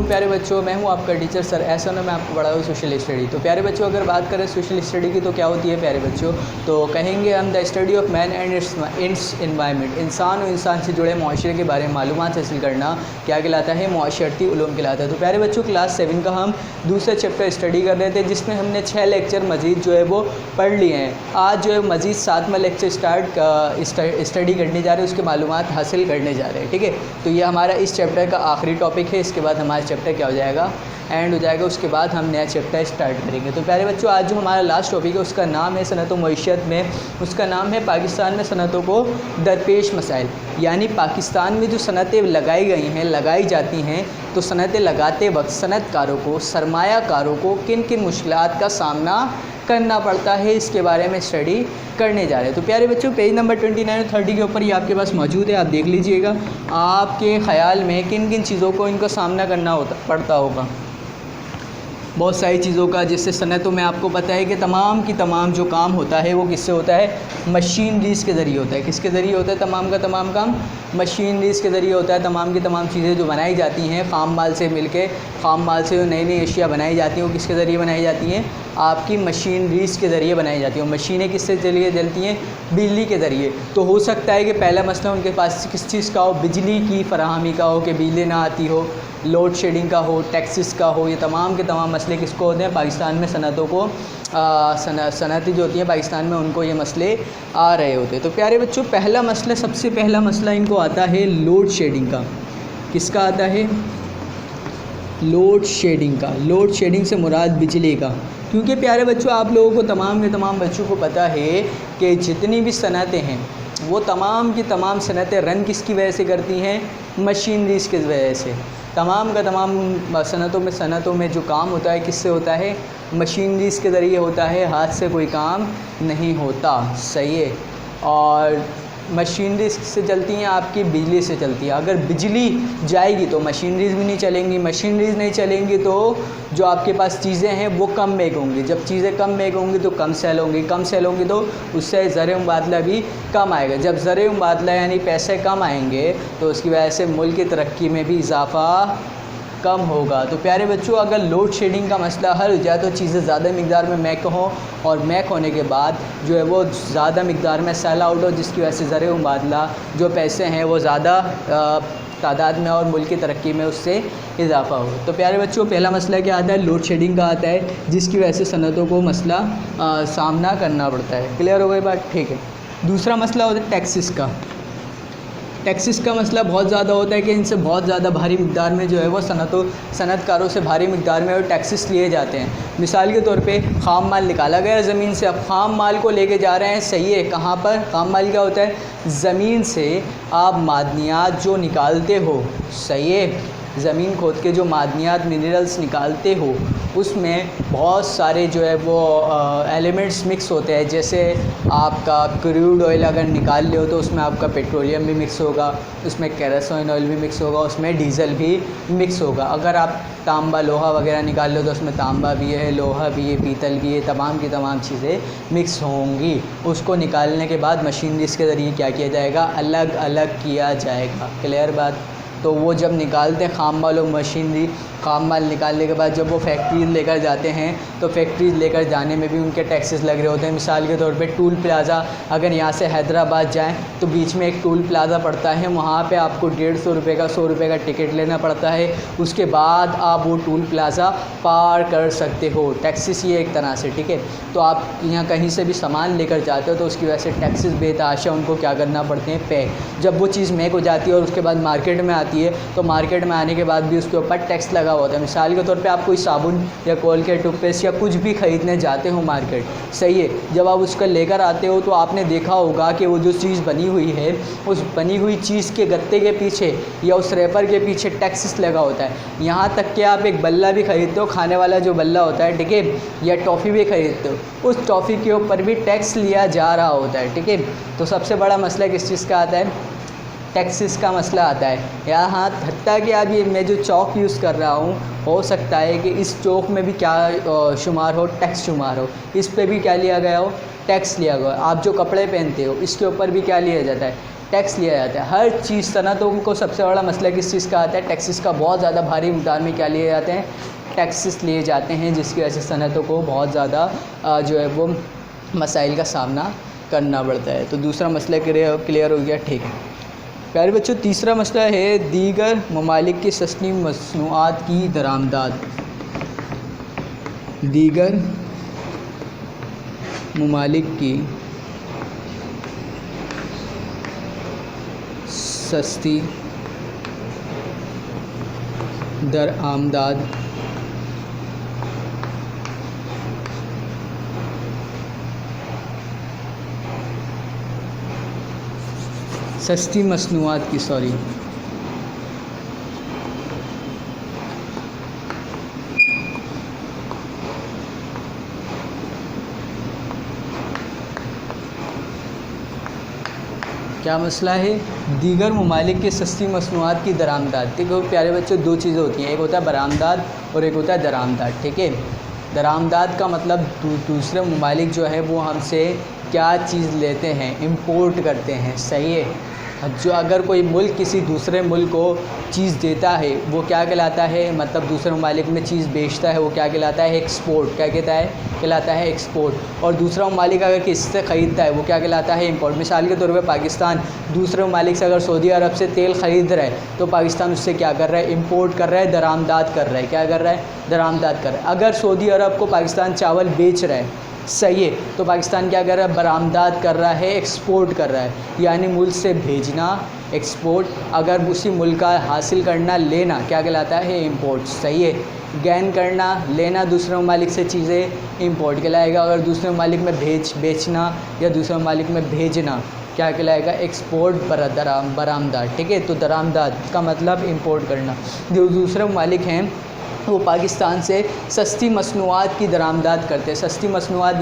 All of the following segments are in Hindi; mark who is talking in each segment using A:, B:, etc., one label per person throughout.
A: वालेकुम प्यारे बच्चों, मैं हूं आपका टीचर सर एहसान। मैं आपको पढ़ा हूँ सोशल स्टडी। तो प्यारे बच्चों, अगर बात करें सोशल स्टडी की तो क्या होती है प्यारे बच्चों, तो कहेंगे हम the study of man and it's environment. इंसान और इंसान से जुड़े माशरे के बारे में मालूमात हासिल करना क्या कहलाता है, माशरती उलूम कहलाता है। तो प्यारे बच्चों, क्लास 7 का हम दूसरा चैप्टर स्टडी कर रहे थे, जिसमें हमने 6 लेक्चर मजीद जो है वो पढ़ लिए हैं। आज जो है मजीद 7वां लेक्चर स्टडी करने जा रहे हैं, उसके मालूमात हासिल करने जा रहे हैं। ठीक है, तो ये हमारा इस चैप्टर का आखिरी टॉपिक है। इसके बाद हमारा चैप्टर क्या हो जाएगा, एंड हो जाएगा। उसके बाद हम नया चैप्टर स्टार्ट करेंगे। तो प्यारे बच्चों, आज जो हमारा लास्ट टॉपिक है उसका नाम है सनत व मईशत में, उसका नाम है पाकिस्तान में सनतों को दरपेश मसाइल। यानी पाकिस्तान में जो सनतें लगाई गई हैं, लगाई जाती हैं, तो सनतें लगाते वक्त सनतकारों को, सरमायाकारों को किन किन मुश्किलात का सामना करना पड़ता है, इसके बारे में स्टडी करने जा रहे हैं। तो प्यारे बच्चों, पेज नंबर 29 और 30 के ऊपर ये आपके पास मौजूद है, आप देख लीजिएगा। आपके ख़्याल में किन किन चीज़ों को इनका सामना करना पड़ता होगा, बहुत सारी चीज़ों का। जिससे सनतों में आपको पता है कि तमाम की तमाम जो काम होता है वो किससे होता है, मशीनरीज़ के ज़रिए होता है। किसके ज़रिए होता है, तमाम का तमाम काम मशीनरीज़ के ज़रिए होता है। तमाम की तमाम चीज़ें जो बनाई जाती हैं ख़ाम माल से मिलके, ख़ाम माल से जो नई नई अशिया बनाई जाती हैं वो किसके ज़रिए बनाई जाती हैं, आपकी मशीनरीज़ के ज़रिए बनाई जाती हैं। मशीनें किससे ज़रिए चलती हैं, बिजली के ज़रिए। तो हो सकता है कि पहला मसला उनके पास किस चीज़ का हो, बिजली की फराहमी का हो, कि बिजली ना आती हो, लोड शेडिंग का हो, टैक्सेस का हो। ये तमाम के तमाम मसले किसको होते हैं, पाकिस्तान में सनतों को, सनतें जो होती हैं पाकिस्तान में, उनको ये मसले आ रहे होते हैं। तो प्यारे बच्चों, पहला मसला, सबसे पहला मसला इनको आता है लोड शेडिंग का। किसका आता है, लोड शेडिंग का। लोड शेडिंग से मुराद बिजली का। क्योंकि प्यारे बच्चों, आप लोगों को, तमाम के तमाम बच्चों को पता है कि जितनी भी सनतें हैं वो तमाम की तमाम सनतें रन किसकी वजह से करती हैं, मशीनरीज़ की वजह से। तमाम का तमाम सनतों में जो काम होता है किससे होता है, मशीनरीज़ के ज़रिए होता है। हाथ से कोई काम नहीं होता, सही है। और मशीनरीज़ से चलती हैं, आपकी बिजली से चलती है। अगर बिजली जाएगी तो मशीनरीज़ भी नहीं चलेंगी, मशीनरीज़ नहीं चलेंगी तो जो आपके पास चीज़ें हैं वो कम मेक होंगी। जब चीज़ें कम मेक होंगी तो कम सेल होंगी, कम सेल होंगी तो उससे ज़र मुबादला भी कम आएगा। जब ज़र मुबादला यानी पैसे कम आएंगे तो उसकी वजह से मुल्क की तरक्की में भी इजाफ़ा कम होगा। तो प्यारे बच्चों, अगर लोड शेडिंग का मसला हल हो जाए तो चीज़ें ज़्यादा मिक़दार में मैक हों, और मैक होने के बाद जो है वो ज़्यादा मिक़दार में सेल आउट हो, जिसकी वजह से ज़र मुबादला जो पैसे हैं वो ज़्यादा तादाद में और मुल्क की तरक्की में उससे इजाफ़ा हो। तो प्यारे बच्चों, पहला मसला क्या आता है, लोड शेडिंग का आता है, जिसकी वजह से सनतों को मसला सामना करना पड़ता है। क्लियर हो गई बात, ठीक है। दूसरा मसला होता है टैक्सेस का। टैक्सेस का मसला बहुत ज़्यादा होता है कि इनसे बहुत ज़्यादा भारी मिक़दार में जो है वो सनतकारों से भारी मिक़दार में और टैक्सेस लिए जाते हैं। मिसाल के तौर पे ख़ाम माल निकाला गया ज़मीन से, अब ख़ाम माल को लेके जा रहे हैं, सही है। कहाँ पर ख़ाम माल क्या होता है, ज़मीन से आप मादनियात जो निकालते हो, सही है। ज़मीन खोद के जो मादनियात मिनरल्स निकालते हो उसमें बहुत सारे जो है वो एलिमेंट्स मिक्स होते हैं। जैसे आपका क्रूड ऑयल अगर निकाल ले हो तो उसमें आपका पेट्रोलियम भी मिक्स होगा, उसमें केरोसिन ऑयल भी मिक्स होगा, उसमें डीज़ल भी मिक्स होगा। अगर आप तांबा लोहा वगैरह निकाल लो तो उसमें तांबा भी है, लोहा भी है, पीतल भी है, तमाम की तमाम चीज़ें मिक्स होंगी। उसको निकालने के बाद मशीनरीज़ के ज़रिए क्या किया जाएगा, अलग अलग किया जाएगा। क्लियर बात। तो वो जब निकालते हैं ख़ाम माल और मशीनरी, ख़ाम माल निकालने के बाद जब वो फैक्ट्रीज लेकर जाते हैं तो फैक्ट्रीज लेकर जाने में भी उनके टैक्सेस लग रहे होते हैं। मिसाल के तौर पे टूल प्लाज़ा, अगर यहाँ से हैदराबाद जाएँ तो बीच में एक टूल प्लाज़ा पड़ता है, वहाँ पे आपको 150 रुपये का, 100 रुपये का टिकट लेना पड़ता है। उसके बाद आप वो टूल प्लाज़ा पार कर सकते हो। टैक्सेस ये एक तरह से, ठीक है। तो आप यहाँ कहीं से भी सामान लेकर जाते हो तो उसकी वजह से टैक्सेस बेतहाशा उनको क्या करना पड़ते हैं, पे। जब वो चीज़ मेक हो जाती है और उसके बाद मार्केट में आती है तो मार्केट में आने के बाद भी उसके ऊपर टैक्स लगा होता है। मिसाल के तौर पे आप कोई साबुन या कोलगेट, टूथपेस्ट या कुछ भी ख़रीदने जाते हो मार्केट, सही है। जब आप उसका लेकर आते हो तो आपने देखा होगा कि वो जो चीज़ बनी हुई है, उस बनी हुई चीज़ के गत्ते के पीछे या उस रैपर के पीछे टैक्सेस लगा होता है। यहाँ तक कि आप एक बल्ला भी ख़रीदते हो, खाने वाला जो बल्ला होता है, ठीक है, या टॉफ़ी भी ख़रीदते हो, उस टॉफ़ी के ऊपर भी टैक्स लिया जा रहा होता है, ठीक है। तो सबसे बड़ा मसला किस चीज़ का आता है, टैक्सेस का मसला आता है। यहाँ हत्ता कि अब ये मैं जो चौक यूज़ कर रहा हूँ, हो सकता है कि इस चौक में भी क्या शुमार हो, टैक्स शुमार हो, इस पे भी क्या लिया गया हो, टैक्स लिया गया। आप जो कपड़े पहनते हो इसके ऊपर भी क्या लिया जाता है, टैक्स लिया जाता है। हर चीज़ सनतों को सबसे बड़ा मसला किस चीज़ का आता है, टैक्सेस का। बहुत ज़्यादा भारी मिक़दार में क्या लिए जाते हैं, टैक्सेस लिए जाते हैं, जिसकी वजह से सनतों को बहुत ज़्यादा जो है वो मसाइल का सामना करना पड़ता है। तो दूसरा मसला क्लियर हो गया, ठीक है प्यारे बच्चों। तीसरा मसला है दीगर ममालिक की सस्ती मसनूआत की दरामदाद। दीगर ममालिक की सस्ती दरामदाद सस्ती मसनूआत की क्या मसला है, दीगर ममालिक के सस्ती मसनूआत की दरामदाद। देखो प्यारे बच्चों, दो चीज़ें होती हैं, एक होता है बरामदाद और एक होता है दरामदाद, ठीक है। दरामदाद का मतलब दूसरे ममालिक जो है वो हमसे क्या चीज़ लेते हैं, इंपोर्ट करते हैं, सही है। जो अगर कोई मुल्क किसी दूसरे मुल्क को चीज़ देता है वो क्या कहलाता है, मतलब दूसरे ममालिक में चीज़ बेचता है वो क्या कहलाता है, एक्सपोर्ट। क्या कहलाता है एक्सपोर्ट। और दूसरा ममालिक अगर किसी से ख़रीदता है वो क्या कहलाता है, इंपोर्ट। मिसाल के तौर पे पाकिस्तान दूसरे ममालिक से अगर सऊदी अरब से तेल ख़रीद रहा है तो पाकिस्तान उससे क्या कर रहा है, इंपोर्ट कर रहा है, दरामदाद कर रहा है। क्या कर रहा है, दरामदाद कर रहा है। अगर सऊदी अरब को पाकिस्तान चावल बेच रहा है, सही है, तो पाकिस्तान क्या कर रहा है, बरामदाद कर रहा है, एक्सपोर्ट कर रहा है। यानी मुल्क से भेजना एक्सपोर्ट, अगर उसी मुल्क का हासिल करना लेना क्या कहलाता है, इंपोर्ट, सही है। गैन करना लेना दूसरे ममालिक से चीज़ें इंपोर्ट कहलाएगा। अगर दूसरे ममालिक में बेचना या दूसरे ममालिक में भेजना क्या कहलाएगा, एक्सपोर्ट बरामदाद, ठीक है। तो दरामदाद का मतलब इंपोर्ट करना। जो दूसरे ममालिक हैं वो पाकिस्तान से सस्ती मसनूआत की दरामदाद करते हैं। सस्ती मसनूआत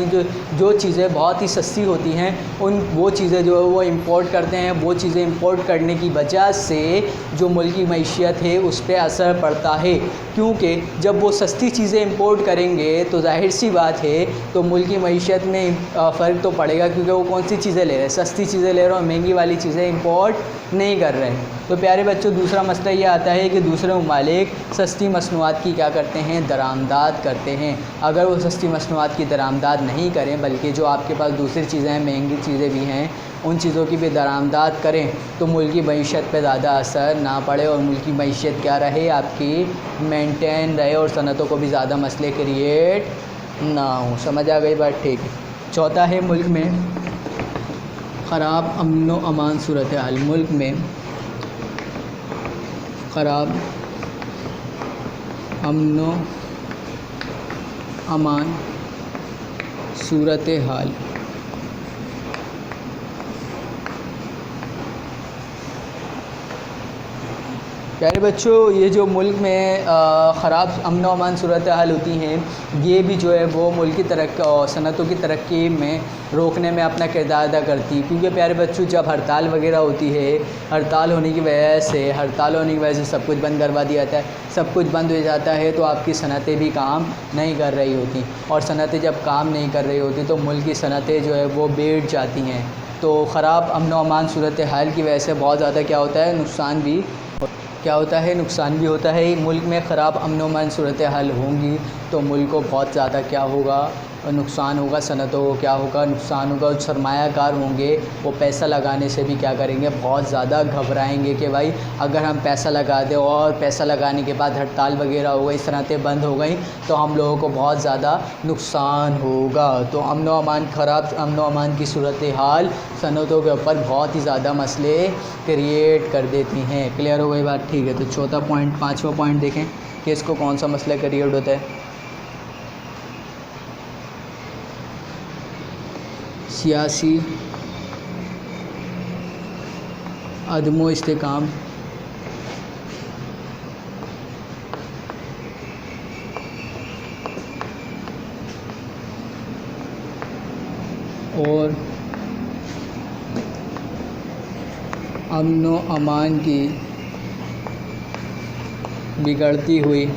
A: जो चीज़ें बहुत ही सस्ती होती हैं वो चीज़ें जो है वो इंपोर्ट करते हैं। वो चीज़ें इंपोर्ट करने की वजह से जो मुल्क की मईशियत है उस पर असर पड़ता है, क्योंकि जब वो सस्ती चीज़ें इंपोर्ट करेंगे तो जाहिर सी बात है तो मुल्क की मईशियत में फ़र्क तो पड़ेगा, क्योंकि वो कौन सी चीज़ें ले रहे हैं, सस्ती चीज़ें ले रहे हैं और महंगी वाली चीज़ें इंपोर्ट नहीं कर रहे हैं। तो प्यारे बच्चों, दूसरा मसला ये आता है कि दूसरे ममालिक सस्ती मसनूआत की क्या करते हैं, दरामदाद करते हैं। अगर वो सस्ती मसनूआत की दरामदाद नहीं करें, बल्कि जो आपके पास दूसरी चीज़ें हैं, महंगी चीज़ें भी हैं, उन चीज़ों की भी दरामदाद करें तो मुल्क की मईशत पे ज़्यादा असर ना पड़े और मुल्क की मईशत क्या रहे, आपकी मेंटेन रहे और सनतों को भी ज़्यादा मसले क्रिएट ना हो। समझ आ गई बात, ठीक है। चौथा है मुल्क में ख़राब अमन व अमान सूरत हाल। मुल्क में ख़राब अमन व अमान सूरत हाल। प्यारे बच्चों, ये जो मुल्क में ख़राब अमन व अमान सूरत हाल होती हैं, ये भी जो है वो मुल्क की सनतों की तरक्की में रोकने में अपना किरदार अदा करती है। क्योंकि प्यारे बच्चों, जब हड़ताल वगैरह होती है, हड़ताल होने की वजह से सब कुछ बंद करवा दिया जाता है। सब कुछ बंद हो जाता है तो आपकी सनतें भी काम नहीं कर रही होती, और सनतें जब काम नहीं कर रही होती तो मुल्क की सनतें जो है वो बैठ जाती हैं। तो ख़राब अमन व अमान सूरत हाल की वजह से बहुत ज़्यादा क्या होता है, नुकसान भी होता है। मुल्क में ख़राब अमन व अमान सूरत हाल होंगी तो मुल्क को बहुत ज़्यादा क्या होगा, नुकसान होगा। सनतों को क्या होगा, नुकसान होगा। जो सरमायाकार होंगे वो पैसा लगाने से भी क्या करेंगे, बहुत ज़्यादा घबराएंगे कि भाई अगर हम पैसा लगा दें और पैसा लगाने के बाद हड़ताल वगैरह हो गई, सनतें बंद हो गई तो हम लोगों को बहुत ज़्यादा नुकसान होगा। तो ख़राब अमन व अमान की सूरत हाल सनतों के ऊपर बहुत ही ज़्यादा मसले क्रिएट कर देती हैं। क्लियर हो गई बात, ठीक है। तो चौथा पॉइंट, पाँचवा पॉइंट देखें कि इसको कौन सा मसला क्रिएट होता है। सियासी अदमो इस्तेकाम और अमन व अमान की बिगड़ती हुई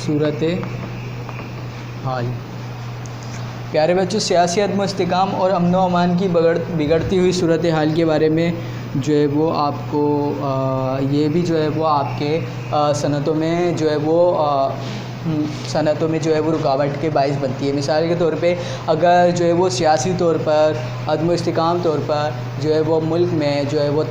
A: सूरत हाल। प्यारे बच्चों, सियासी अदम इस्तेकाम और अमन व अमान की बिगड़ती हुई सूरत हाल के बारे में जो है वो आपको ये भी जो है वो आपके सनतों में जो है वो सनतों में जो है वो रुकावट के बाइस बनती है। मिसाल के तौर पे अगर जो है वो सियासी तौर पर अदम इस्तेकाम तौर पर जो है वो मुल्क में जो है वो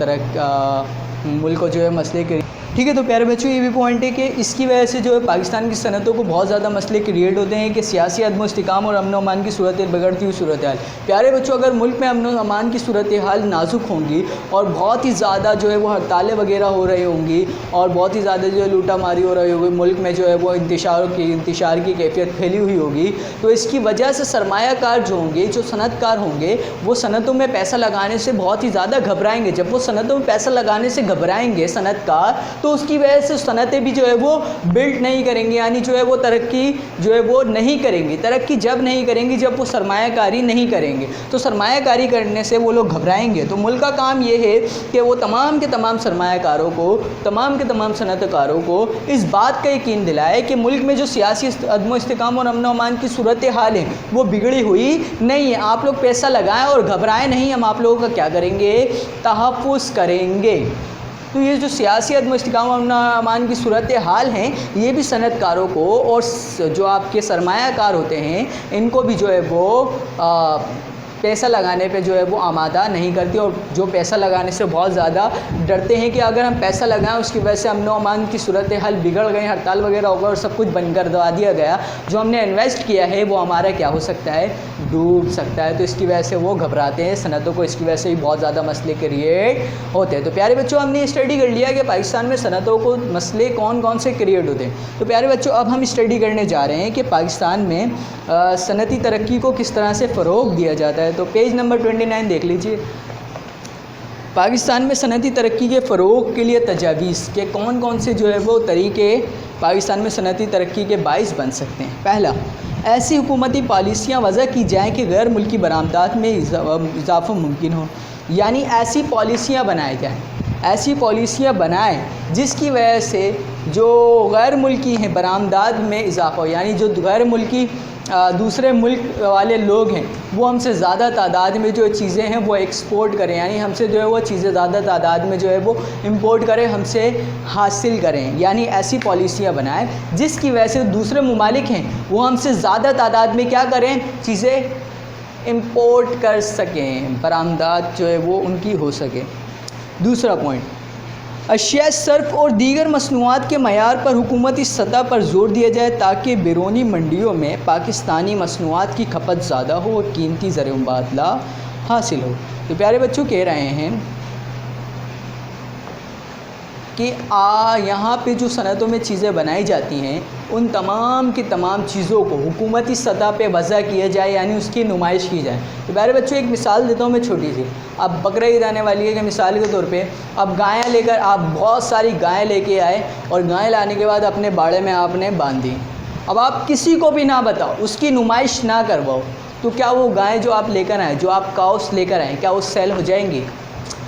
A: मुल्क को जो है मसले के, ठीक है। तो प्यारे बच्चों, ये भी पॉइंट है कि इसकी वजह से जो है पाकिस्तान की सनतों को बहुत ज़्यादा मसले क्रिएट होते हैं कि सियासी अदम इस्तेकाम और अमन व अमान की सूरत बिगड़ती हुई सूरत हाल। प्यारे बच्चों, अगर मुल्क में अमन व अमान की सूरत हाल नाजुक होंगी और बहुत ही ज़्यादा जो है वो हड़तालें वगैरह हो रही होंगी और बहुत ही ज़्यादा जो है लूटा मारी हो रही होगी, मुल्क में जो है वो इंतशार की कैफियत फैली हुई होगी, तो इसकी वजह से सरमायाकार जो होंगे, जो सनतकार होंगे, वो सनतों में पैसा लगाने से बहुत ही ज़्यादा घबराएंगे। जब वो सनतों में पैसा लगाने से घबराएंगे सनतकार, तो उसकी वजह से सनतें भी जो है वो बिल्ड नहीं करेंगे, यानी जो है वो तरक्की जो है वो नहीं करेंगी। तरक्की जब नहीं करेंगी जब वो सरमायाकारी नहीं करेंगे, तो सरमायाकारी करने से वो लोग घबराएंगे। तो मुल्क का काम ये है कि वो तमाम के तमाम सरमायाकारों को, तमाम के तमाम सनतकारों को इस बात का यकीन दिलाए कि मुल्क में जो सियासी अदम इस्तेकाम और अमन व अमान की सूरत हाल है वो बिगड़ी हुई नहीं है। आप लोग पैसा लगाएं और घबराएं नहीं, हम आप लोगों का क्या करेंगे, तहफ़्फ़ुज़ करेंगे। तो ये जो सियासी अदम इस्तेकाम और अमन व अमान की सूरत हाल हैं, ये भी सनतकारों को और जो आपके सरमायाकार होते हैं इनको भी जो है वो पैसा लगाने पे जो है वो आमादा नहीं करती, और जो पैसा लगाने से बहुत ज़्यादा डरते हैं कि अगर हम पैसा लगाएं उसकी वजह से अमन व अमान की सूरत हाल बिगड़ गई, हड़ताल वगैरह होगा और सब कुछ बंद कर दिया गया, जो हमने इन्वेस्ट किया है वो हमारा क्या हो सकता है, डूब सकता है। तो इसकी वजह से वो घबराते हैं, सनतों को इसकी वजह से भी बहुत ज़्यादा मसले क्रिएट होते हैं। तो प्यारे बच्चों, हमने स्टडी कर लिया कि पाकिस्तान में सनतों को मसले कौन कौन से क्रिएट होते हैं। तो प्यारे बच्चों, अब हम स्टडी करने जा रहे हैं कि पाकिस्तान में सनती तरक्की को किस तरह से फ़रोग़ दिया जाता है। तो पेज नंबर 29 देख लीजिए। पाकिस्तान में सनती तरक्की के फ़रोग़ के लिए तजावीज़ के कौन कौन से जो है वो तरीके पाकिस्तान में सनती तरक्की के बाइस बन सकते हैं। पहला, ऐसी हुकूमती पॉलिसियाँ वज़ा की जाएँ कि गैर मुल्की बरामदात में इजाफ़ा मुमकिन हो, यानी ऐसी पॉलिसियाँ बनाई जाएँ, ऐसी पॉलिसियाँ बनाएँ जिसकी वजह से जो गैर मुल्की हैं बरामदात में इजाफ़ा हो, यानी जो गैर मुल्की दूसरे मुल्क वाले लोग हैं वो हमसे ज़्यादा तादाद में जो चीज़ें हैं वो एक्सपोर्ट करें, यानी हमसे जो है वो चीज़ें ज़्यादा तादाद में जो है वो इंपोर्ट करें, हमसे हासिल करें। यानी ऐसी पॉलिसियाँ बनाएं जिसकी वजह से दूसरे ममालिक हैं वो हमसे ज़्यादा तादाद में क्या करें, चीज़ें इंपोर्ट कर सकें, बरामदात जो है वो उनकी हो सके। दूसरा पॉइंट, अशिया सर्फ और दीगर मसनूआत के मयार पर हुकूमती सतह पर जोर दिया जाए ताकि बैरूनी मंडियों में पाकिस्तानी मसनूआत की खपत ज़्यादा हो और कीमती ज़र मुबादला हासिल हो। तो प्यारे बच्चों, कह रहे हैं कि यहाँ पे जो सनतों में चीज़ें बनाई जाती हैं उन तमाम की तमाम चीज़ों को हुकूमती सतह पे वज़ा किया जाए, यानी उसकी नुमाइश की जाए। तो प्यारे बच्चों, एक मिसाल देता हूँ मैं छोटी सी। अब बकरा ईद आने वाली है कि मिसाल के तौर पे अब गायें लेकर आप बहुत सारी गायें लेके आए और गायें लाने के बाद अपने बाड़े में आपने बांध दी। अब आप किसी को भी ना बताओ, उसकी नुमाइश ना करवाओ, तो क्या वो गायें जो आप लेकर आए, जो आप काउस लेकर आए, क्या वो सेल हो जाएंगी?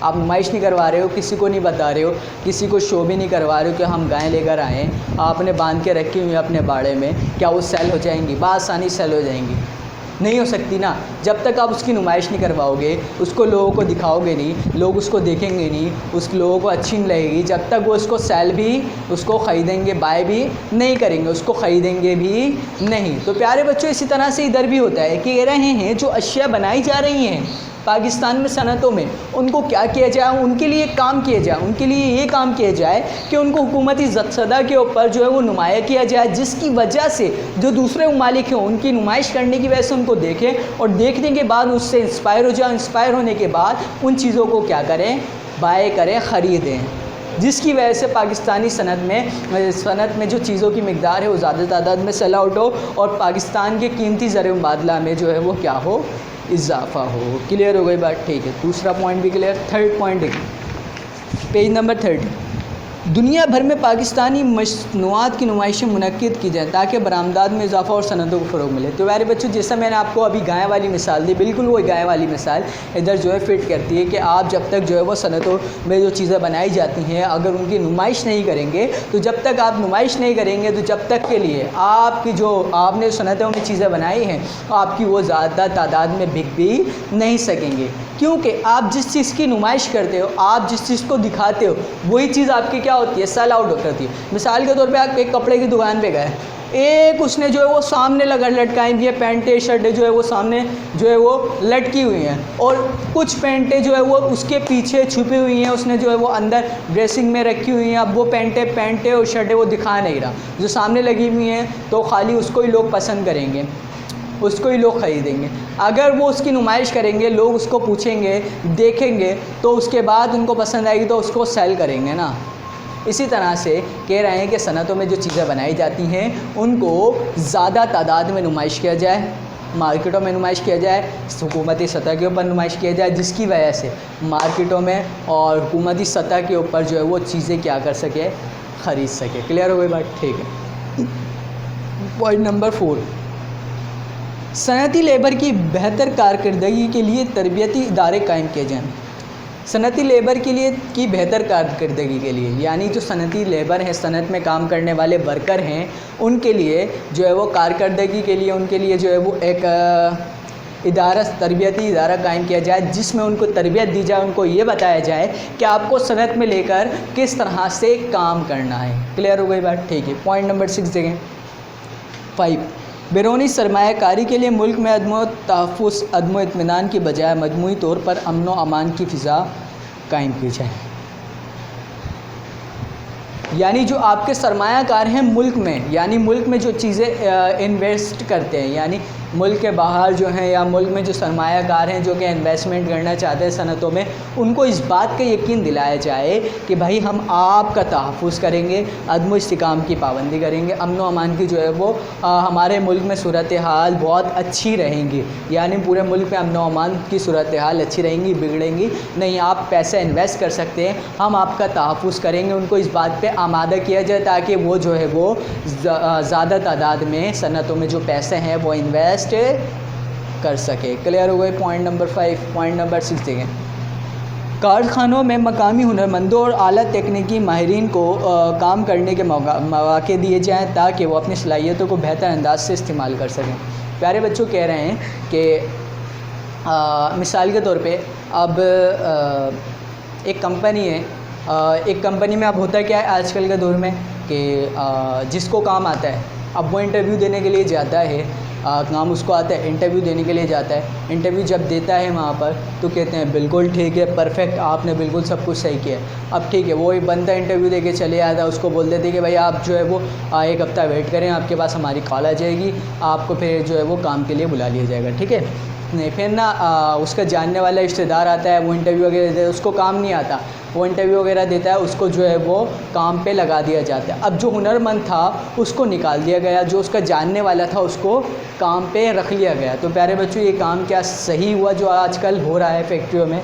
A: आप नुमाइश नहीं करवा रहे हो, किसी को नहीं बता रहे हो, किसी को शो भी नहीं करवा रहे हो कि हम गायें लेकर आए हैं, आपने बांध के रखी हुई अपने बाड़े में, क्या वो सेल हो जाएंगी? बआसानी सेल हो जाएंगी? नहीं हो सकती ना। जब तक आप उसकी नुमाइश नहीं करवाओगे, उसको लोगों को दिखाओगे नहीं, लोग उसको देखेंगे नहीं, उस लोगों को अच्छी नहीं लगेगी, जब तक वो उसको सेल भी, उसको ख़रीदेंगे, बाय भी नहीं करेंगे, उसको ख़रीदेंगे भी नहीं। तो प्यारे बच्चों, इसी तरह से इधर भी होता है कि कह रहे हैं जो अशिया बनाई जा रही हैं पाकिस्तान में सनतों में, उनको क्या किया जाए, उनके लिए काम किया जाए, उनके लिए ये काम किया जाए कि उनको हुकूमती सतह के ऊपर जो है वो नुमाया किया जाए, जिसकी वजह से जो दूसरे ममालिक हैं उनकी नुमाइश करने की वजह से उनको देखें और देखने के बाद उससे इंस्पायर हो जाए, इंस्पायर होने के बाद उन चीज़ों को क्या करें, बाय करें, ख़रीदें, जिसकी वजह से पाकिस्तानी सनत में जो चीज़ों की मिकदार है वो ज़्यादा तादाद में सेल आउट हो और पाकिस्तान के कीमती ज़र मुबादला में जो है वो क्या हो, इजाफ़ा हो। क्लियर हो गई बात? ठीक है। दूसरा पॉइंट भी क्लियर। थर्ड पॉइंट देखिए, पेज नंबर 30। दुनिया भर में पाकिस्तानी मसनूआत की नुमाइशें मुनक्किद की जाएँ ताकि बरामदात में इजाफ़ा और सनतों को फ़रोग़ मिले। तो प्यारे बच्चों, जैसा मैंने आपको अभी गाय वाली मिसाल दी, बिल्कुल वही गाय वाली मिसाल इधर जो है फ़िट करती है कि आप जब तक जो है वो सनतों में जो चीज़ें बनाई जाती हैं अगर उनकी नुमाइश नहीं करेंगे, तो जब तक आप नुमाइश नहीं करेंगे तो जब तक के लिए आपकी जो आपने सनतों में चीज़ें बनाई हैं आपकी वो ज़्यादा तादाद में बिक भी नहीं सकेंगे, क्योंकि आप जिस चीज़ की नुमाइश करते हो, आप जिस चीज़ को दिखाते हो, वही चीज़ आपकी क्या होती है, सेल आउट करती है। मिसाल के तौर पे आप एक कपड़े की दुकान पे गए, एक उसने जो है वो सामने लटकाई हुई है पैंटें शर्टें जो है वो सामने जो है वो लटकी हुई हैं, और कुछ पैंटें जो है वो उसके पीछे छुपी हुई हैं, उसने जो है वो अंदर ड्रेसिंग में रखी हुई हैं। अब वो पैंटें और शर्टें वो दिखा नहीं रहा, जो सामने लगी हुई हैं तो खाली उसको ही लोग पसंद करेंगे, उसको ही लोग ख़रीदेंगे। अगर वो उसकी नुमाइश करेंगे, लोग उसको पूछेंगे, देखेंगे, तो उसके बाद उनको पसंद आएगी तो उसको सेल करेंगे ना। इसी तरह से कह रहे हैं कि सनतों में जो चीज़ें बनाई जाती हैं उनको ज़्यादा तादाद में नुमाइश किया जाए, मार्केटों में नुमाइश किया जाए, हुकूमती सतह के ऊपर नुमाइश किया जाए, जिसकी वजह से मार्केटों में और हुकूमती सतह के ऊपर जो है वो चीज़ें क्या कर सके, ख़रीद सके। क्लियर हो गई बात? ठीक है। पॉइंट नंबर 4, सनती लेबर की बेहतर कारकर्दगी के लिए तरबियती इदारे कायम किए जाएँ। सनती लेबर के लिए की बेहतर कारकर्दगी के लिए, यानी जो सनती लेबर है, सनत में काम करने वाले वर्कर हैं, उनके लिए जो है वो कारकर्दगी के लिए उनके लिए जो है वो एक तरबियती इदारा कायम किया जाए, जिसमें उनको तरबियत दी जाए, उनको ये बताया जाए कि आपको सनत में लेकर किस तरह से काम करना है। क्लियर हो गई बात? ठीक है। पॉइंट नंबर 6 देखें। 5, बैरूनी सरमायाकारी के लिए मुल्क में अदम तहफ़्फ़ुज़, अदम इत्मीनान की बजाय मजमूई तौर पर अमन व अमान की फ़िज़ा कायम की जाए। यानी जो आपके सरमायाकार हैं मुल्क में, यानी मुल्क में जो चीज़ें इन्वेस्ट करते हैं, यानी मुल्क के बाहर जो हैं या मुल्क में जो सरमायाकार हैं जो कि इन्वेस्टमेंट करना चाहते हैं सनतों में, उनको इस बात का यकीन दिलाया जाए कि भाई हम आपका तहफ़्फ़ुज़ करेंगे, अदम इस्तिकाम की पाबंदी करेंगे, अमन व अमान की जो है वो हमारे मुल्क में सूरत हाल बहुत अच्छी रहेंगी, यानी पूरे मुल्क में अमन व अमान की सूरत हाल अच्छी रहेंगी, बिगड़ेंगी नहीं। आप पैसे इन्वेस्ट कर सकते हैं, हम आपका तहफ़्फ़ुज़ करेंगे। उनको इस बात पर आमादा किया जाए ताकि वो जो है वो ज़्यादा तादाद में सनतों में जो पैसे हैं वो इन्वेस्ट कर सके। क्लियर हो गए? Point number 5। पॉइंट नंबर 6 देखें। कारखानों में मकामी हुनरमंदों और आला तकनीकी माहिरीन को काम करने के मौके दिए जाएँ ताकि वो अपनी सलाहियतों को बेहतर अंदाज से इस्तेमाल कर सकें। प्यारे बच्चों, कह रहे हैं कि मिसाल के तौर पे अब एक कंपनी है, एक कंपनी में अब होता क्या है आजकल के दौर में कि जिसको काम आता है अब वो इंटरव्यू देने के लिए जाता है, काम उसको आता है, इंटरव्यू देने के लिए जाता है। इंटरव्यू जब देता है वहाँ पर तो कहते हैं बिल्कुल ठीक है, परफेक्ट, आपने बिल्कुल सब कुछ सही किया। अब ठीक है, वो एक बंदा इंटरव्यू दे के चले आता है, उसको बोल देते कि भाई आप जो है वो 1 हफ़्ता वेट करें, आपके पास हमारी कॉल आ जाएगी, आपको फिर जो है वो काम के लिए बुला लिया जाएगा। ठीक है नहीं, फिर ना उसका जानने वाला रिश्तेदार आता है, वो इंटरव्यू वगैरह देता है, उसको काम नहीं आता, वो इंटरव्यू वगैरह देता है, उसको जो है वो काम पे लगा दिया जाता है। अब जो हुनरमंद था उसको निकाल दिया गया, जो उसका जानने वाला था उसको काम पे रख लिया गया। तो प्यारे बच्चों, ये काम क्या सही हुआ जो आजकल हो रहा है फैक्ट्रियों में?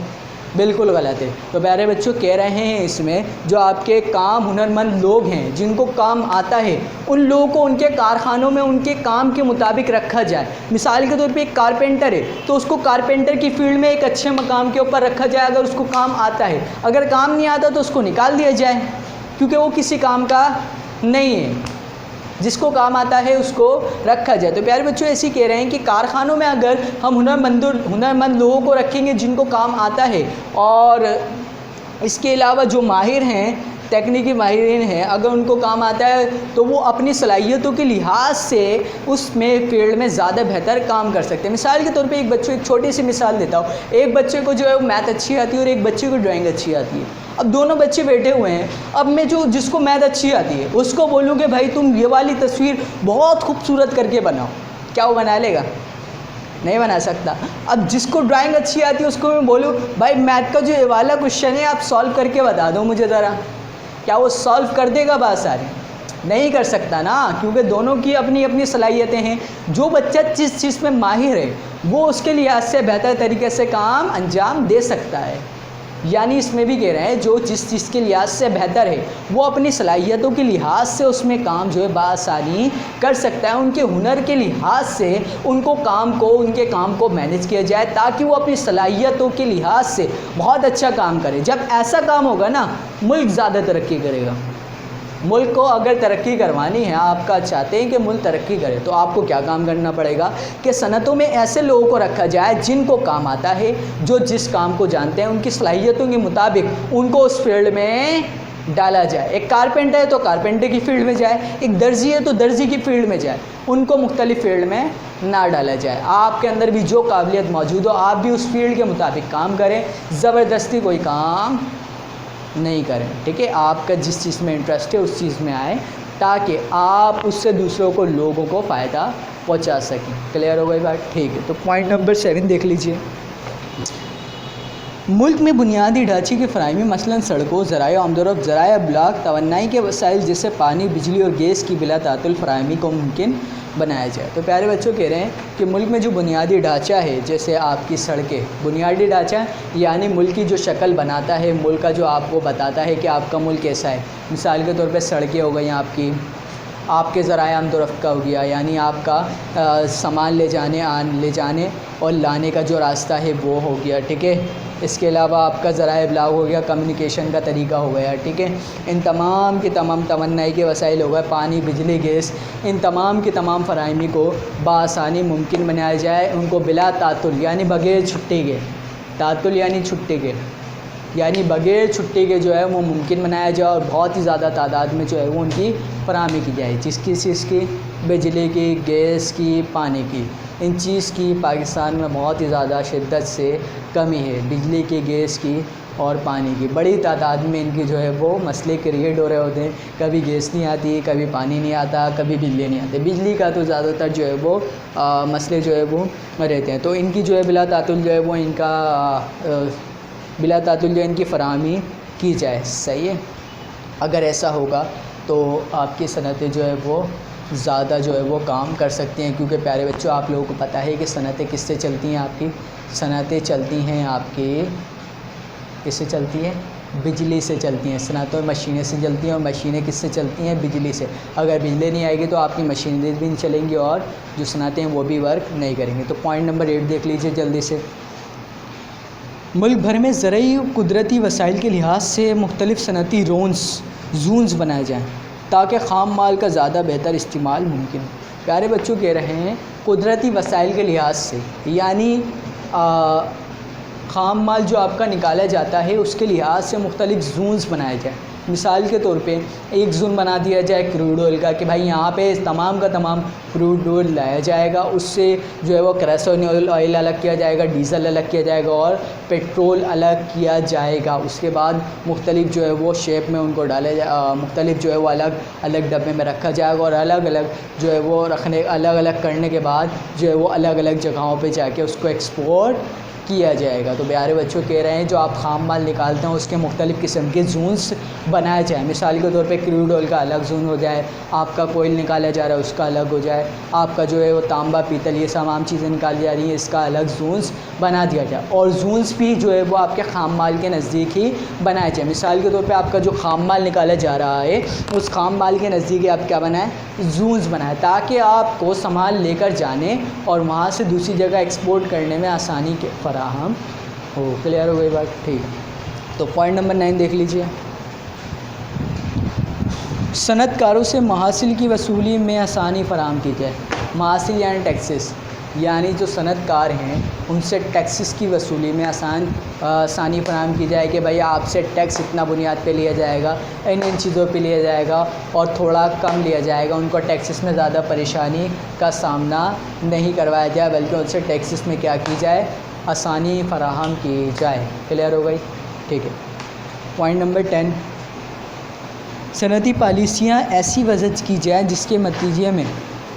A: बिल्कुल गलत है। तो प्यारे बच्चों, कह रहे हैं इसमें जो आपके काम हुनरमंद लोग हैं जिनको काम आता है, उन लोगों को उनके कारखानों में उनके काम के मुताबिक रखा जाए। मिसाल के तौर पे एक कारपेंटर है तो उसको कारपेंटर की फील्ड में एक अच्छे मकाम के ऊपर रखा जाए अगर उसको काम आता है। अगर काम नहीं आता तो उसको निकाल दिया जाए, क्योंकि वो किसी काम का नहीं है। जिसको काम आता है उसको रखा जाए। तो प्यारे बच्चों, ऐसे कह रहे हैं कि कारखानों में अगर हम हुनरमंद लोगों को रखेंगे जिनको काम आता है, और इसके अलावा जो माहिर हैं, तकनीकी माहिरीन हैं, अगर उनको काम आता है तो वो अपनी सलाहियतों के लिहाज से उसमें फील्ड में ज़्यादा बेहतर काम कर सकते हैं। मिसाल के तौर पे एक छोटी सी मिसाल देता हूँ। एक बच्चे को जो है मैथ अच्छी आती है और एक बच्चे को ड्राइंग अच्छी आती है। अब दोनों बच्चे बैठे हुए हैं, अब मैं जिसको मैथ अच्छी आती है उसको बोलूँ कि भाई तुम ये वाली तस्वीर बहुत खूबसूरत करके बनाओ, क्या वो बना लेगा? नहीं बना सकता। अब जिसको ड्राइंग अच्छी आती है उसको मैं बोलूँ भाई मैथ का जो ये वाला क्वेश्चन है आप सॉल्व करके बता दो मुझे ज़रा, क्या वो सॉल्व कर देगा? बात सारी नहीं कर सकता ना, क्योंकि दोनों की अपनी अपनी सलाहियतें हैं। जो बच्चा जिस चीज़ में माहिर है वो उसके लिहाज से बेहतर तरीके से काम अंजाम दे सकता है। यानी इसमें भी कह रहे हैं जो जिस चीज़ के लिहाज से बेहतर है वो अपनी सलाहियतों के लिहाज से उसमें काम जो है बआसानी कर सकता है। उनके हुनर के लिहाज से उनके काम को मैनेज किया जाए ताकि वो अपनी सलाहियतों के लिहाज से बहुत अच्छा काम करे। जब ऐसा काम होगा ना, मुल्क ज़्यादा तरक्की करेगा। मुल्क को अगर तरक्की करवानी है, आपका चाहते हैं कि मुल्क तरक्की करे, तो आपको क्या काम करना पड़ेगा कि सनतों में ऐसे लोगों को रखा जाए जिनको काम आता है, जो जिस काम को जानते हैं, उनकी सलाहियतों के मुताबिक उनको उस फील्ड में डाला जाए। एक कारपेंटर है तो कारपेंटर की फील्ड में जाए, एक दर्जी है तो दर्जी की फील्ड में जाए, उनको मुख्तलिफ फील्ड में ना डाला जाए। आपके अंदर भी जो काबिलियत मौजूद हो, आप भी उस फील्ड के मुताबिक काम करें, ज़बरदस्ती कोई काम नहीं करें। ठीक है, आपका जिस चीज़ में इंटरेस्ट है उस चीज़ में आए ताकि आप उससे दूसरों को, लोगों को फ़ायदा पहुंचा सकें। क्लियर हो गई बात? ठीक है, तो पॉइंट नंबर 7 देख लीजिए। मुल्क में बुनियादी ढांचे की फराहमी मसलन सड़कों, ज़राए आमदोरफ्त, ज़राए अबलाग, तवन्नाई के वसाइल जैसे पानी, बिजली और गैस की बिला तातुल फराहमी को मुमकिन बनाया जाए। तो प्यारे बच्चों कह रहे हैं कि मुल्क में जो बुनियादी ढांचा है, जैसे आपकी सड़कें, बुनियादी ढांचा यानी मुल्क की जो शक्ल बनाता है, मुल्क का जो आपको बताता है कि आपका मुल्क कैसा है। मिसाल के तौर पे सड़कें हो गई आपके ज़राए आमदोरफ्त का हो गया, यानी आपका सामान ले जाने और लाने का जो रास्ता है वो हो गया। ठीक है, इसके अलावा आपका ज़राए इब्लाग हो गया, कम्युनिकेशन का तरीका हो गया। ठीक है, इन तमाम की तमाम तमन्नाई के वसाइल हो गए, पानी, बिजली, गैस, इन तमाम की तमाम फराहमी को बआसानी मुमकिन बनाया जाए, उनको बिला तातुल यानी बग़ैर छुट्टी के, तातुल यानी छुट्टी के, यानी बग़ैर छुट्टी के जो है वो मुमकिन बनाया जाए और बहुत ही ज़्यादा तादाद में जो है वो उनकी फराहमी की जाए। जिसकी चीज़ की, बिजली की, गैस की, पानी की, इन चीज़ की पाकिस्तान में बहुत ही ज़्यादा शिद्दत से कमी है। बिजली की, गैस की और पानी की बड़ी तादाद में इनकी जो है वो मसले क्रिएट हो रहे होते हैं। कभी गैस नहीं आती, कभी पानी नहीं आता, कभी बिजली नहीं आती। बिजली का तो ज़्यादातर जो है वो मसले जो है वो रहते हैं। तो इनकी जो है बिला तातुल जो है वो बिला तातुल जो इनकी फराहमी की जाए। सही है, अगर ऐसा होगा तो आपकी सनतें जो है वो ज़्यादा जो है वो काम कर सकती हैं। क्योंकि प्यारे बच्चों, आप लोगों को पता है कि सनतें किससे चलती हैं। आपकी सनतें चलती हैं, आपकी किससे चलती हैं? बिजली से चलती हैं। सनतें मशीनें से चलती हैं और मशीनें किससे चलती हैं? बिजली से। अगर बिजली नहीं आएगी तो आपकी मशीनरी भी नहीं चलेंगी और जो सनतें हैं वो भी वर्क नहीं करेंगी। तो पॉइंट नंबर 8 देख लीजिए जल्दी से। मुल्क भर में ज़रई कुदरती वसाइल के लिहाज से मुख्तलिफ़ सनती जोन्स बनाए जाएँ ताकि ख़ाम माल का ज़्यादा बेहतर इस्तेमाल मुमकिन हो। प्यारे बच्चों कह रहे हैं कुदरती वसाइल के लिहाज से, यानी ख़ाम माल जो आपका निकाला जाता है उसके लिहाज से मुख्तलिफ़ जोन्स बनाए जाएँ। मिसाल के तौर पे एक जोन बना दिया जाए क्रूड ऑयल का कि भाई यहाँ पे तमाम का तमाम क्रूड ऑयल लाया जाएगा, उससे जो है वो केरोसिन ऑयल अलग किया जाएगा, डीजल अलग किया जाएगा और पेट्रोल अलग किया जाएगा। उसके बाद मुख्तलिफ़ जो है वो शेप में उनको मुख्तलिफ़ जो है वो अलग अलग डब्बे में रखा जाएगा और अलग अलग जो है वो अलग अलग करने के बाद जो है वो अलग अलग जगहों पर जाके उसको एक्सपोर्ट किया जाएगा। तो प्यारे बच्चों कह रहे हैं जो आप ख़ाम माल निकालते हैं उसके मुख्तलिफ़ किस्म के जोन्स बनाए जाए। मिसाल के तौर पे क्रूड ऑयल का अलग जोन हो जाए, आपका कोयल निकाला जा रहा है उसका अलग हो जाए, आपका जो है वो तांबा, पीतल, ये तमाम चीज़ें निकाली जा रही हैं, इसका अलग जोन्स बना दिया जाए। और जोन्स भी जो है वो आपके ख़ाम माल के नज़दीक ही बनाए जाए। मिसाल के तौर पर आपका जो ख़ाम माल निकाला जा रहा है उस ख़ाम माल के नज़दीक आप क्या बनाएं? जोन्स बनाएं, ताकि आपको सामान लेकर जाने और वहाँ से दूसरी जगह एक्सपोर्ट करने में आसानी के फराहम हो। क्लियर हो गई बात? ठीक। तो पॉइंट नंबर 9 देख लीजिए। सनतकारों से महासिल की वसूली में आसानी फराहम की जाए। महासिल यानी टैक्सेस, यानी जो सनतकार हैं उनसे टैक्सेस की वसूली में आसानी फराहम की जाए कि भाई आपसे टैक्स इतना बुनियाद पे लिया जाएगा, इन चीज़ों पे लिया जाएगा और थोड़ा कम लिया जाएगा। उनको टैक्सेस में ज़्यादा परेशानी का सामना नहीं करवाया जाए, बल्कि उनसे टैक्सेस में क्या की जाए? आसानी फराहम की जाए। क्लियर हो गई? ठीक है। पॉइंट नंबर 10, सनती पॉलिसियाँ ऐसी वज़द की जाए जिसके नतीजे में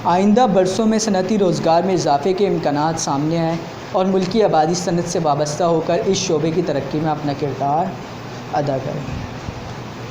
A: आइंदा बरसों में सनती रोज़गार में इजाफ़े के इम्कानात सामने आएँ और मुल्की आबादी सनत से वाबस्ता होकर इस शोबे की तरक्की में अपना किरदार अदा करें।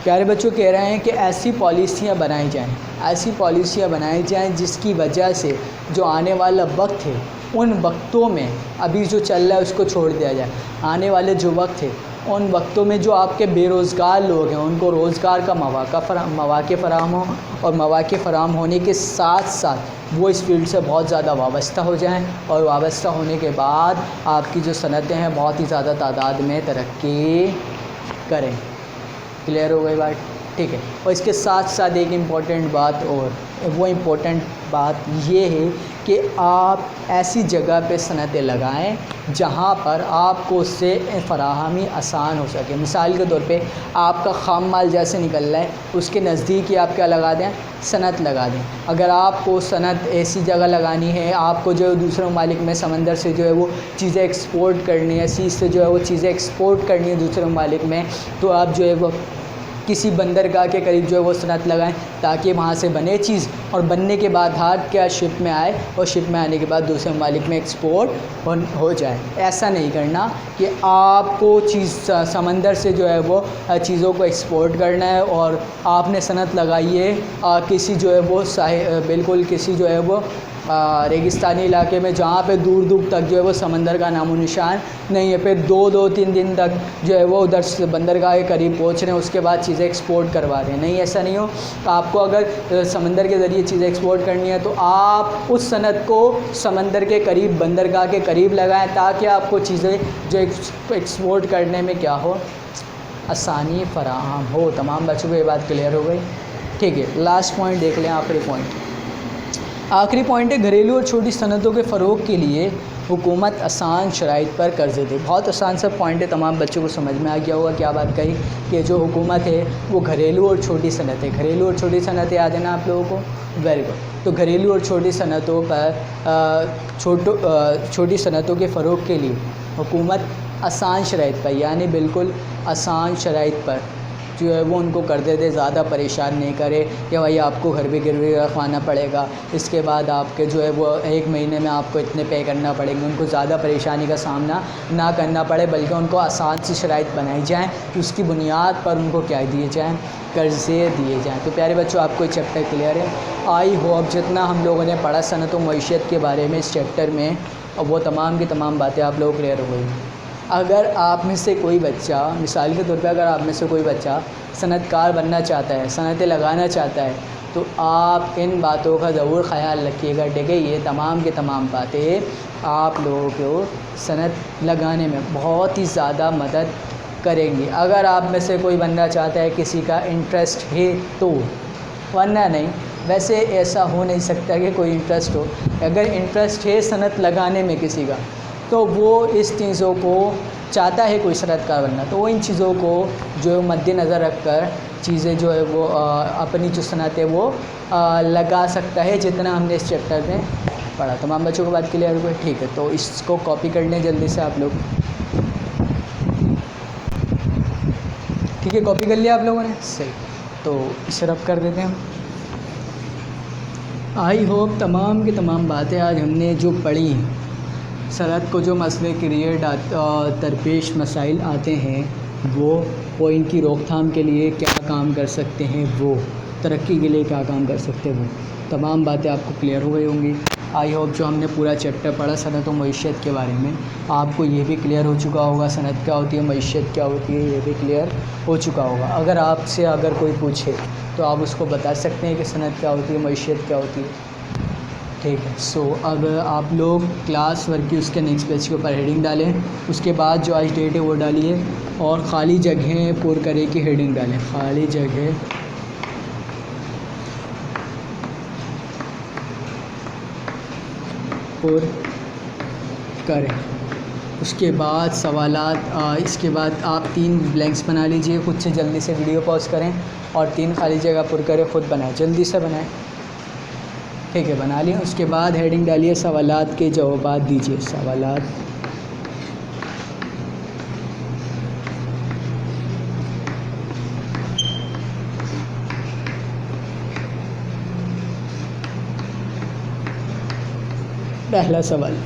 A: प्यारे बच्चों कह रहे हैं कि ऐसी पॉलिसियाँ बनाई जाएँ, ऐसी पॉलिसियाँ बनाई जाएँ जिसकी वजह से जो आने वाला वक्त है उन वक्तों में, अभी जो चल रहा है उसको छोड़ दिया जाए, आने वाले जो वक्त है उन वक्तों में जो आपके बेरोज़गार लोग हैं उनको रोज़गार का मौक़े फ़राहम हो, और मौक़े फ़राहम होने के साथ साथ वो इस फील्ड से बहुत ज़्यादा वाबस्ता हो जाएं, और वाबस्ता होने के बाद आपकी जो सनतें हैं बहुत ही ज़्यादा तादाद में तरक्की करें। क्लियर हो गई बात? ठीक है। और इसके साथ साथ एक इम्पॉर्टेंट बात, और वो इम्पोर्टेंट बात ये है कि आप ऐसी जगह पे सनतें लगाएं जहाँ पर आपको उससे फ़राहमी आसान हो सके। मिसाल के तौर पे आपका ख़ाम माल जैसे निकल रहा है, उसके नज़दीक ही आप क्या लगा दें, सनत लगा दें। अगर आपको सनत ऐसी जगह लगानी है, आपको जो है दूसरे ममालिक में समंदर से जो है वो चीज़ें एक्सपोर्ट करनी है, सी से जो है वो चीज़ें एक्सपोर्ट करनी है दूसरे ममालिक में, तो आप जो है वो किसी बंदरगाह के करीब जो है वो सनत लगाएं, ताकि वहाँ से बने चीज़ और बनने के बाद हाथ क्या शिप में आए, और शिप में आने के बाद दूसरे ममालिक में एक्सपोर्ट हो जाए। ऐसा नहीं करना कि आपको चीज़ समंदर से जो है वो चीज़ों को एक्सपोर्ट करना है और आपने सनत लगाई है किसी जो है वो बिल्कुल किसी जो है वो रेगिस्तानी इलाके में, जहाँ पे दूर दूर तक जो है वो समंदर का नामो निशान नहीं है। फिर 2-3 दिन तक जो है वो उधर से बंदरगाह के करीब पहुँच रहे हैं, उसके बाद चीज़ें एक्सपोर्ट करवा रहे हैं। नहीं, ऐसा नहीं हो। आपको अगर समंदर के ज़रिए चीज़ें एक्सपोर्ट करनी है तो आप उस सनत को समंदर के करीब, बंदरगाह के करीब लगाएं, ताकि आपको चीज़ें जो एक्सपोर्ट करने में क्या हो, आसानी फराहम हो। तमाम बच्चों को ये बात क्लियर हो गई? ठीक है। लास्ट पॉइंट देख लें, आखिरी पॉइंट। आखिरी पॉइंट है, घरेलू और छोटी सनतों के फ़रोग़ के लिए हुकूमत आसान शराइत पर कर्ज़े दे। बहुत आसान सा पॉइंट है, तमाम बच्चों को समझ में आ गया होगा क्या बात कही, कि जो हुकूमत है वो घरेलू और छोटी सनतें, घरेलू और छोटी सनतें याद है ना आप लोगों को? Very good. तो घरेलू और छोटी सनतों पर छोटी सनतों के फ़रोग़ के लिए हुकूमत आसान शराइत पर, यानी बिल्कुल आसान शराइत पर जो है वो उनको कर्ज़े दे, ज़्यादा परेशान नहीं करे कि भाई आपको घर भी गिरवी रखवाना पड़ेगा, इसके बाद आपके जो है वो 1 महीने में आपको इतने पे करना पड़ेंगे। उनको ज़्यादा परेशानी का सामना ना करना पड़े, बल्कि उनको आसान सी शराइत बनाई जाएँ कि उसकी बुनियाद पर उनको क्या दिए जाएँ, कर्ज़े दिए जाएँ। तो प्यारे बच्चों, आपको ये चैप्टर क्लियर है? आई होप जितना हम लोगों ने पढ़ा सनत व मईशत के बारे में इस चैप्टर में, और वो तमाम की तमाम बातें आप लोग क्लियर हो गई। अगर आप में से कोई बच्चा, मिसाल के तौर पे अगर आप में से कोई बच्चा सनतकार बनना चाहता है, सनतें लगाना चाहता है, तो आप इन बातों का ज़रूर ख़याल रखिएगा। ठीक है? ये तमाम की तमाम बातें आप लोगों को सनत लगाने में बहुत ही ज़्यादा मदद करेंगी। अगर आप में से कोई बनना चाहता है, किसी का इंटरेस्ट है तो, वरना नहीं। वैसे ऐसा हो नहीं सकता कि कोई इंटरेस्ट हो। अगर इंटरेस्ट है सनत लगाने में किसी का, तो वो इस चीज़ों को चाहता है कोई सनतकार बनना, तो वो इन चीज़ों को जो मद्देनज़र रख कर चीज़ें जो है वो अपनी जो सनत है वो लगा सकता है, जितना हमने इस चैप्टर में पढ़ा। तमाम बच्चों को बात क्लियर हो गई? ठीक है। तो इसको कॉपी कर लें जल्दी से आप लोग। ठीक है, कॉपी कर लिया आप लोगों ने? सही। तो इसे रब कर देते हैं हम। आई होप तमाम की तमाम बातें आज हमने जो पढ़ी हैं, सनत को जो मसले क्रिएट दरपेश मसाइल आते हैं, वो इनकी रोकथाम के लिए क्या काम कर सकते हैं, वो तरक्की के लिए क्या काम कर सकते हैं, वो तमाम बातें आपको क्लियर हो गई होंगी। आई होप जो हमने पूरा चैप्टर पढ़ा सनत व मईशत के बारे में, आपको ये भी क्लियर हो चुका होगा सनत क्या होती है, मईशत क्या होती है, ये भी क्लियर हो चुका होगा। अगर आपसे अगर कोई पूछे तो आप उसको बता सकते हैं कि सनत क्या होती है, मईशत क्या होती है। ठीक है। सो अब आप लोग क्लास वर्क की उसके नेक्स्ट पेज के ऊपर हेडिंग डालें, उसके बाद जो आज डेट है वो डालिए, और ख़ाली जगह पुर करे की हेडिंग डालें, ख़ाली जगह पुर करें। उसके बाद सवालात, इसके बाद आप 3 ब्लैंक्स बना लीजिए, खुद से जल्दी से वीडियो पॉज करें और 3 खाली जगह पुर करें, ख़ुद बनाएं, जल्दी से बनाएं। ठीक है, बना लिया। उसके बाद हेडिंग डालिए, सवालात के जवाबात दीजिए, सवालात पहला सवाल,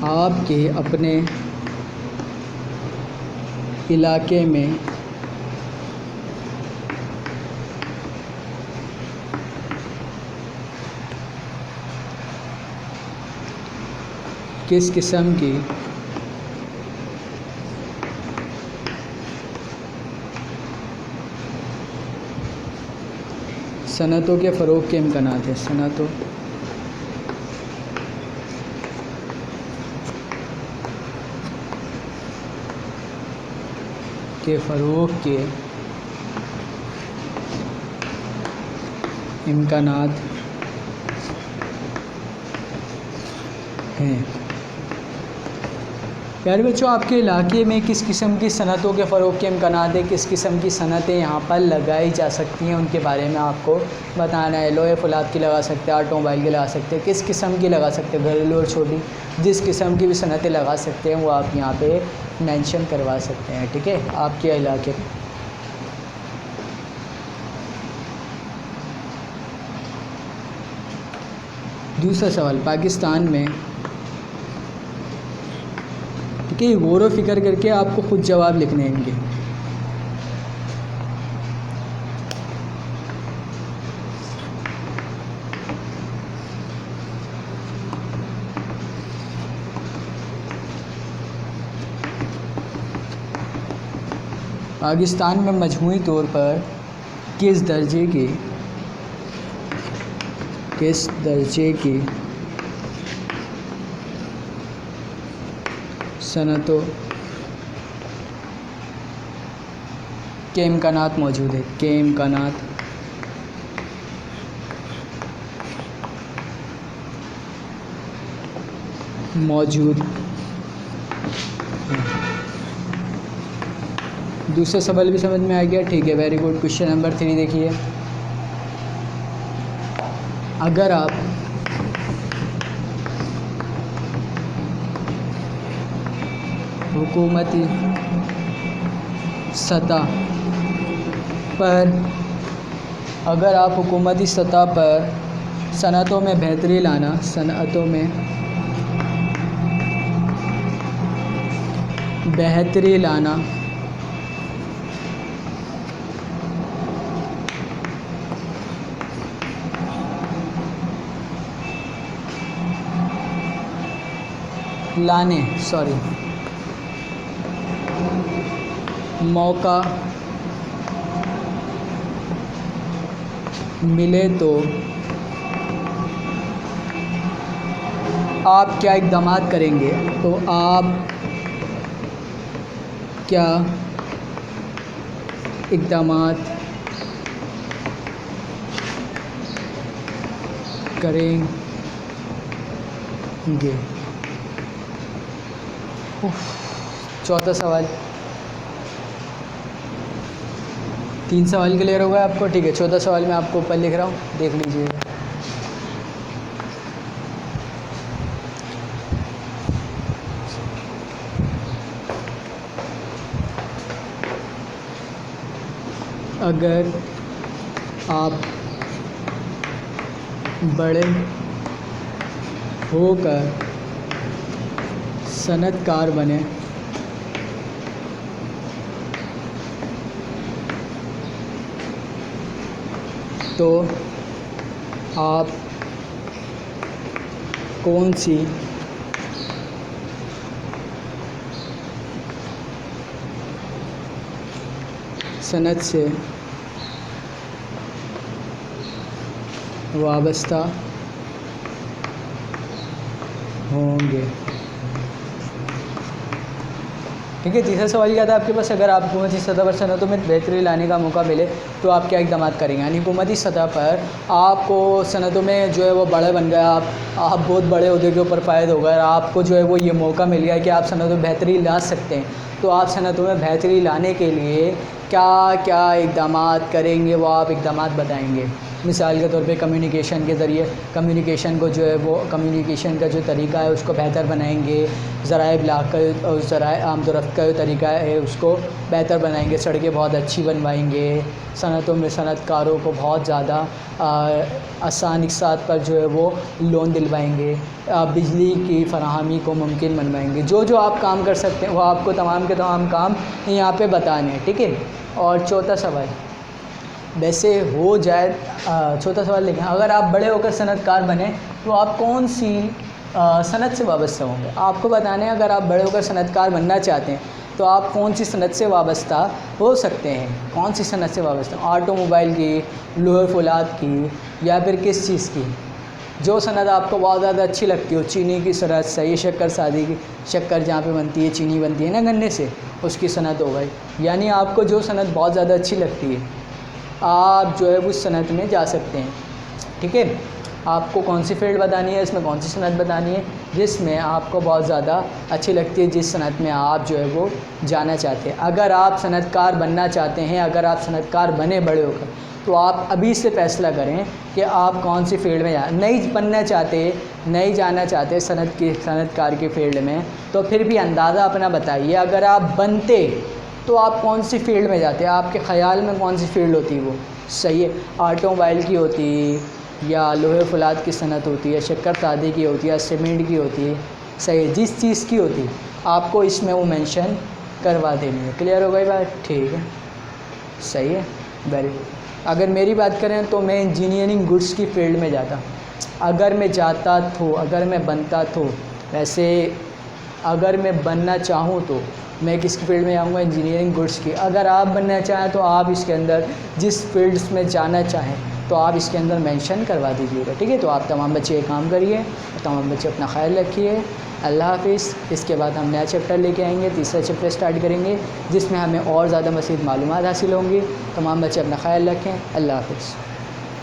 A: आपके अपने इलाके में किस किस्म की सनतों के फ़रोग़ के इम्कानात हैं। सनतों के फ़रोग़ के इम्कानात हैं। प्यारे बच्चों, आपके इलाके में किस किस्म की सनतों के फ़रोग़ के इम्कानात हैं, किस किस्म की सनतें यहाँ पर लगाई जा सकती हैं, उनके बारे में आपको बताना है। लोहे फौलाद की लगा सकते हैं, ऑटोमोबाइल की लगा सकते हैं, किस किस्म की लगा सकते हैं, घरेलू और छोटी जिस किस्म की भी सनतें लगा सकते हैं वो आप यहाँ पे मेंशन करवा सकते हैं। ठीक है, आपके इलाके में। दूसरा सवाल, पाकिस्तान में, ठीक है, गौर व फिक्र करके आपको खुद जवाब लिखने हैं इनके। पाकिस्तान में मजमूई तौर पर किस दर्जे की सनतों के इम्कानात मौजूद है, के इम्कानात मौजूद हैं। दूसरा सवाल भी समझ में आ गया? ठीक है, वेरी गुड। क्वेश्चन नंबर 3 देखिए, अगर आप हुकूमती सतह पर सनतों में बेहतरी लाना मौका मिले तो आप क्या इक़दामात करेंगे? तो आप क्या इक़दामात करेंगे? चौथा सवाल, 3 सवाल क्लियर हो गए आपको? ठीक है, चौथा सवाल मैं आपको ऊपर लिख रहा हूँ, देख लीजिएगा। अगर आप बड़े होकर सनतकार बने तो आप कौन सी सनत से वाबस्ता होंगे? ठीक है, तीसरा सवाल क्या था आपके पास? अगर आप हुकूमती सतह पर सनतों में बेहतरी लाने का मौका मिले तो आप क्या इक़दामात करेंगे? यानी हुकूमती सतह पर आपको सनतों में जो है वो बड़े बन गए, आप बहुत बड़े ओहदे के ऊपर फ़ायद हो गए, आपको जो है वो ये मौका मिल गया कि आप सनतों में बेहतरी ला सकते हैं। तो आप सनतों में बेहतरी लाने के लिए क्या क्या इक़दामात करेंगे, वो आप इक़दामात बताएँगे। मिसाल के तौर पे कम्युनिकेशन के ज़रिए, कम्युनिकेशन को जो है वो कम्युनिकेशन का जो तरीका है उसको बेहतर बनाएंगे, ज़राए इब्लाग़ का और ज़राए आमदोरफ़्त का जो तरीका है उसको बेहतर बनाएंगे, सड़कें बहुत अच्छी बनवाएंगे, सनतों में सनतकारों को बहुत ज़्यादा आसानी के साथ पर जो है वो लोन दिलवाएंगे, बिजली की फराहमी को मुमकिन बनवाएंगे। जो जो आप काम कर सकते हैं वो आपको तमाम के तमाम काम यहाँ पे बताने हैं। ठीक है, और चौथा सवाल वैसे हो जाए, चौथा सवाल लिखें, अगर आप बड़े होकर सनतकार बने तो आप कौन सी सनत से वाबस्ता होंगे। आपको बताने अगर आप बड़े होकर सनतकार बनना चाहते हैं तो आप कौन सी सनत से वाबस्ता हो सकते हैं, कौन सी सनत से वाबस्ता, ऑटोमोबाइल की, लोहे फौलाद की, या फिर किस चीज़ की। जो सनत आपको बहुत ज़्यादा अच्छी लगती हो, चीनी की सनत, सही शक्कर सादी की, शक्कर जहाँ पे बनती है, चीनी बनती है ना गन्ने से, उसकी सनत हो गई। यानी आपको जो सनत बहुत ज़्यादा अच्छी लगती है आप जो है उस सनत में जा सकते हैं। ठीक है, आपको कौन सी फील्ड बतानी है, इसमें कौन सी सनत बतानी है जिसमें आपको बहुत ज़्यादा अच्छी लगती है, जिस सनत में आप जो है वो जाना चाहते हैं। अगर आप सनतकार बनना चाहते हैं, अगर आप सनतकार बने बड़े होकर, तो आप अभी से फ़ैसला करें कि आप कौन सी फील्ड में नहीं बनना चाहते, नहीं जाना चाहते सनतकार की फील्ड में, तो फिर भी अंदाज़ा अपना बताइए। अगर आप बनते तो आप कौन सी फील्ड में जाते, आपके ख़्याल में कौन सी फील्ड होती वो सही है, ऑटोमोबाइल की होती, या लोहे फौलाद की सनत होती है, शक्कर सादी की होती है, सीमेंट की होती है, सही है, जिस चीज़ की होती आपको इसमें वो मेंशन करवा देनी है। क्लियर हो गई बात? ठीक है, सही है, वेरी गुड। अगर मेरी बात करें तो मैं इंजीनियरिंग गुड्स की फील्ड में जाता, अगर मैं जाता तो, अगर मैं बनता तो। वैसे अगर मैं बनना चाहूँ तो मैं किसकी फील्ड में जाऊँगा, इंजीनियरिंग गुड्स की। अगर आप बनना चाहें तो आप इसके अंदर जिस फील्ड्स में जाना चाहें तो आप इसके अंदर मेंशन करवा दीजिएगा। ठीक है, तो आप तमाम बच्चे काम करिए, तमाम बच्चे अपना ख्याल रखिए। अल्लाह हाफिज़। इसके बाद हम नया चैप्टर लेके आएंगे, तीसरा चैप्टर स्टार्ट करेंगे जिसमें हमें और ज़्यादा मज़ीद मालूमात हासिल होंगी। तमाम बच्चे अपना ख्याल रखें। अल्लाह हाफिज़।